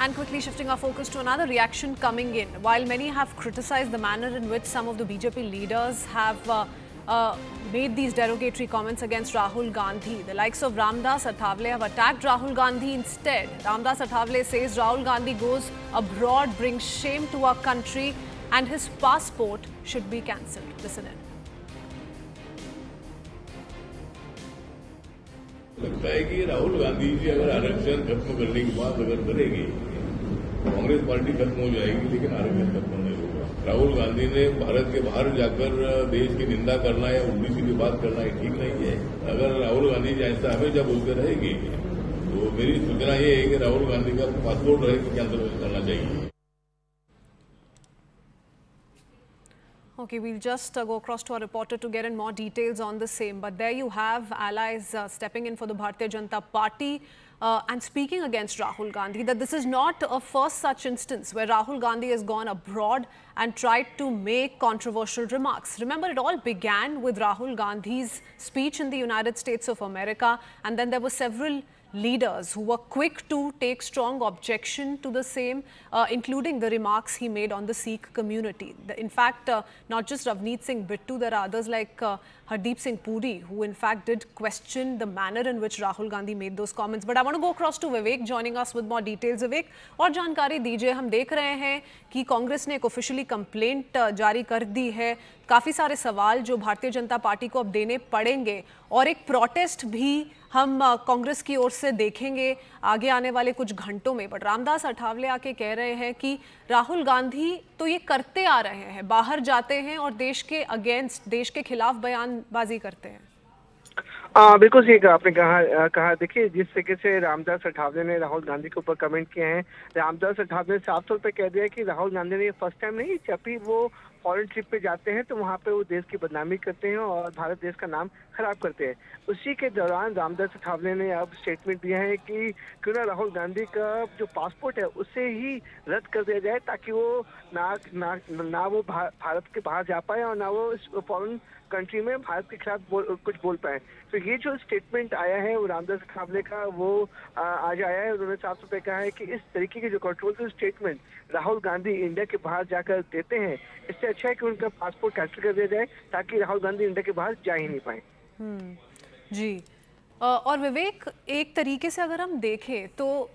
And quickly shifting our focus to another reaction coming in. While many have criticized the manner in which some of the BJP leaders have made these derogatory comments against Rahul Gandhi, the likes of Ramdas Athawale have attacked Rahul Gandhi instead. Ramdas Athwale says Rahul Gandhi goes abroad, brings shame to our country and his passport should be cancelled. Listen in. लगता है कि राहुल गांधी जी अगर आरक्षण खत्म करने की बात अगर करेंगे कांग्रेस पार्टी खत्म हो जाएगी, लेकिन आरक्षण खत्म नहीं होगा। राहुल गांधी ने भारत के बाहर जाकर देश की निंदा करना या उल्टी सीधी बात करना ये ठीक नहीं है। अगर राहुल गांधी जी ऐसा हमेशा बोलते रहेंगे तो मेरी सूचना ये है कि राहुल गांधी का पासपोर्ट कैंसिल करना चाहिए। Okay, we'll just go across to our reporter to get in more details on the same. But there you have allies stepping in for the Bharatiya Janata Party and speaking against Rahul Gandhi, that this is not a first such instance where Rahul Gandhi has gone abroad and tried to make controversial remarks. Remember, it all began with Rahul Gandhi's speech in the United States of America, and then there were several leaders who were quick to take strong objection to the same, including the remarks he made on the Sikh community. In fact, not just Ravneet Singh Bittu, there are others like Hardeep Singh Puri, who in fact did question the manner in which Rahul Gandhi made those comments. But I want to go across to Vivek joining us with more details. Vivek, और जानकारी दीजिए। हम देख रहे हैं कि कांग्रेस ने एक ऑफिशियली कंप्लेंट जारी कर दी है। काफ़ी सारे सवाल जो भारतीय जनता पार्टी को अब देने पड़ेंगे और एक प्रोटेस्ट भी हम कांग्रेस की ओर से देखेंगे आगे आने वाले कुछ घंटों में। बट रामदास अठावले आके कह रहे हैं कि राहुल गांधी तो ये करते आ रहे हैं, बाहर जाते हैं और देश के अगेंस्ट, देश के खिलाफ बयानबाजी करते हैं। बिल्कुल सही आपने कहा। देखिए, जिस तरीके से रामदास अठावले ने राहुल गांधी के ऊपर कमेंट किए हैं, रामदास अठावले ने साफ तौर पे कह दिया कि राहुल गांधी ने ये फर्स्ट टाइम नहीं, जब भी वो फॉरेन ट्रिप पे जाते हैं तो वहाँ पे वो देश की बदनामी करते हैं और भारत देश का नाम खराब करते हैं। उसी के दौरान रामदास अठावले ने अब स्टेटमेंट दिया है कि क्यों ना राहुल गांधी का जो पासपोर्ट है उसे ही रद्द कर दिया जाए, ताकि वो ना वो भारत के बाहर जा पाए और ना वो इस फॉरेन कंट्री में भारत के खिलाफ कुछ बोल पाए। तो ये जो स्टेटमेंट आया है वो रामदास अठावले का, वो आज आया है। उन्होंने साफ तौर पे कहा है कि इस तरीके के जो controversial statement Rahul Gandhi India के बाहर जाकर देते हैं, इससे अच्छा है कि उनका पासपोर्ट कैंसिल कर दिया जाए, ताकि राहुल गांधी इंडिया के बाहर जा ही नहीं पाए। जी, और विवेक, एक तरीके से अगर हम देखें तो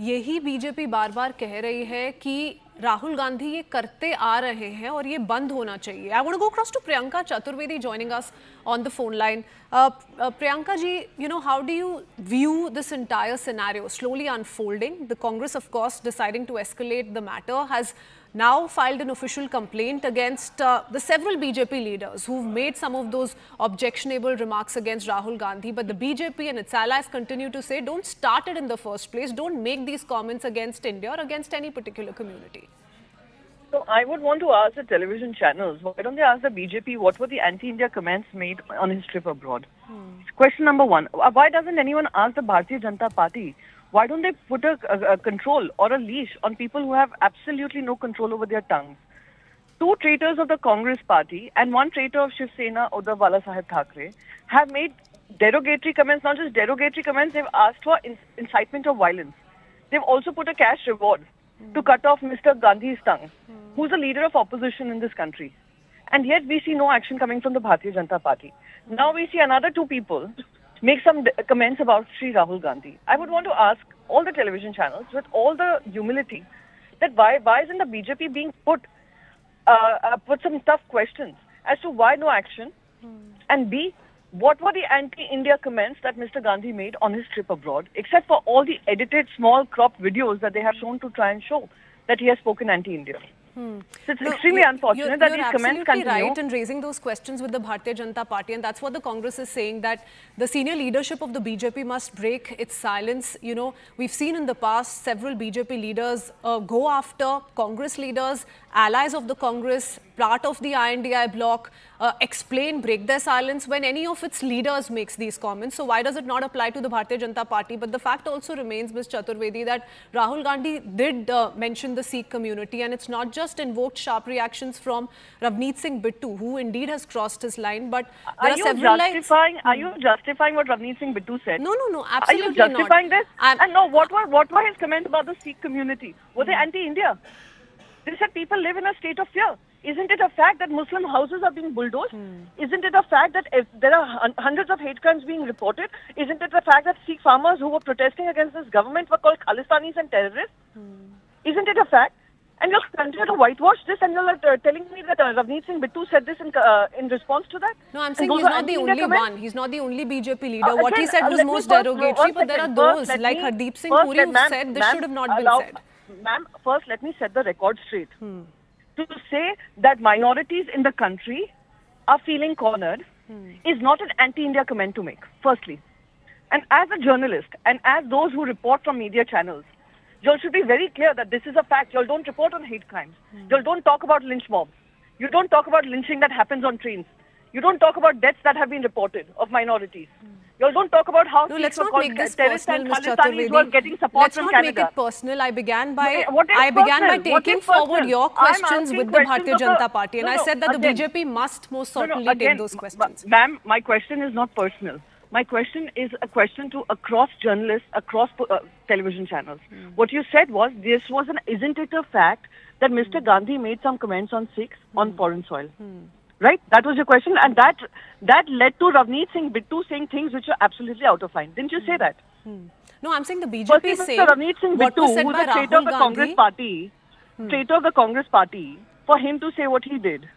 यही बीजेपी बार बार कह रही है कि राहुल गांधी ये करते आ रहे हैं और ये बंद होना चाहिए। I want to go cross to Priyanka Chaturvedi joining us on the phone line. Priyanka ji, you know, how do you view this entire scenario slowly unfolding? The Congress, of course, deciding to escalate the matter, has now filed an official complaint against the several BJP leaders who've made some of those objectionable remarks against Rahul Gandhi. But the BJP and its allies continue to say, don't start it in the first place. Don't make these comments against India or against any particular community. So I would want to ask the television channels, why don't they ask the BJP what were the anti-India comments made on his trip abroad? Question number one, why doesn't anyone ask the Bharatiya Janata Party? Why don't they put a control or a leash on people who have absolutely no control over their tongues? Two traitors of the Congress party and one traitor of Shiv Sena, Uddhav Balasaheb Thackeray, have made derogatory comments, not just derogatory comments, they've asked for incitement of violence. They've also put a cash reward to cut off Mr. Gandhi's tongue, who's the leader of opposition in this country. And yet we see no action coming from the Bharatiya Janata Party. Now we see another two people make some comments about Sri Rahul Gandhi. I would want to ask all the television channels, with all the humility, that why isn't the BJP being put some tough questions as to why no action, and B, what were the anti-India comments that Mr. Gandhi made on his trip abroad, except for all the edited small cropped videos that they have shown to try and show that he has spoken anti-India. So it's extremely unfortunate that these comments continue. You're absolutely right in raising those questions with the Bharatiya Janata Party, and that's what the Congress is saying, that the senior leadership of the BJP must break its silence. You know, we've seen in the past several BJP leaders go after Congress leaders, allies of the Congress, part of the INDI bloc, explain, break their silence when any of its leaders makes these comments. So why does it not apply to the Bharatiya Janata Party? But the fact also remains, Ms. Chaturvedi, that Rahul Gandhi did mention the Sikh community, and it's not just just invoked sharp reactions from Ravneet Singh Bittu, who indeed has crossed his line. But there are several lines. Are you justifying what Ravneet Singh Bittu said? No, absolutely not. Are you justifying this? And no, what were his comments about the Sikh community? Were they anti-India? They said people live in a state of fear. Isn't it a fact that Muslim houses are being bulldozed? Isn't it a fact that if there are hundreds of hate crimes being reported? Isn't it a fact that Sikh farmers who were protesting against this government were called Khalistanis and terrorists? Isn't it a fact? And you'll continue to whitewash this, and you're telling me that Ravneet Singh Bittu said this in response to that? No, I'm saying he's not the only one. He's not the only BJP leader. What he said was most derogatory, but there are those like Hardeep Singh Puri who said this should have not been said. Ma'am, first let me set the record straight. To say that minorities in the country are feeling cornered is not an anti-India comment to make, firstly. And as a journalist, and as those who report from media channels, you should be very clear that this is a fact. You don't report on hate crimes. You don't talk about lynch mobs. You don't talk about lynching that happens on trains. You don't talk about deaths that have been reported of minorities. You don't talk about how let's not make this personal, Ms. Chaturvedi. Were getting support let's from not Canada. make it personal. I began by taking taking forward your questions with the Bharatiya Janata Party, and I said that the BJP must most certainly take those questions. Ma'am, my question is not personal. My question is a question to across journalists, across television channels. What you said was, isn't it a fact that Mr. Gandhi made some comments on Sikhs on foreign soil? Right? That was your question, and that led to Ravneet Singh Bittu saying things which are absolutely out of line. Didn't you say that? No, I'm saying the BJP is saying Ravneet Singh Bittu, who is the traitor of the Congress Party, traitor of the Congress Party, for him to say what he did.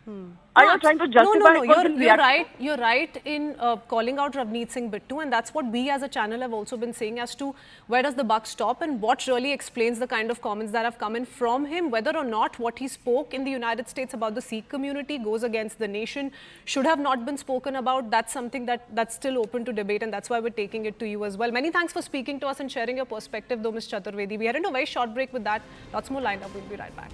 Are you trying to justify? You're right in calling out Ravneet Singh Bittu, and that's what we as a channel have also been saying as to where does the buck stop and what really explains the kind of comments that have come in from him. Whether or not what he spoke in the United States about the Sikh community goes against the nation, should have not been spoken about, that's something that's still open to debate, and that's why we're taking it to you as well. Many thanks for speaking to us and sharing your perspective though, Ms. Chaturvedi. We are in a very short break with that. Lots more lined up. We'll be right back.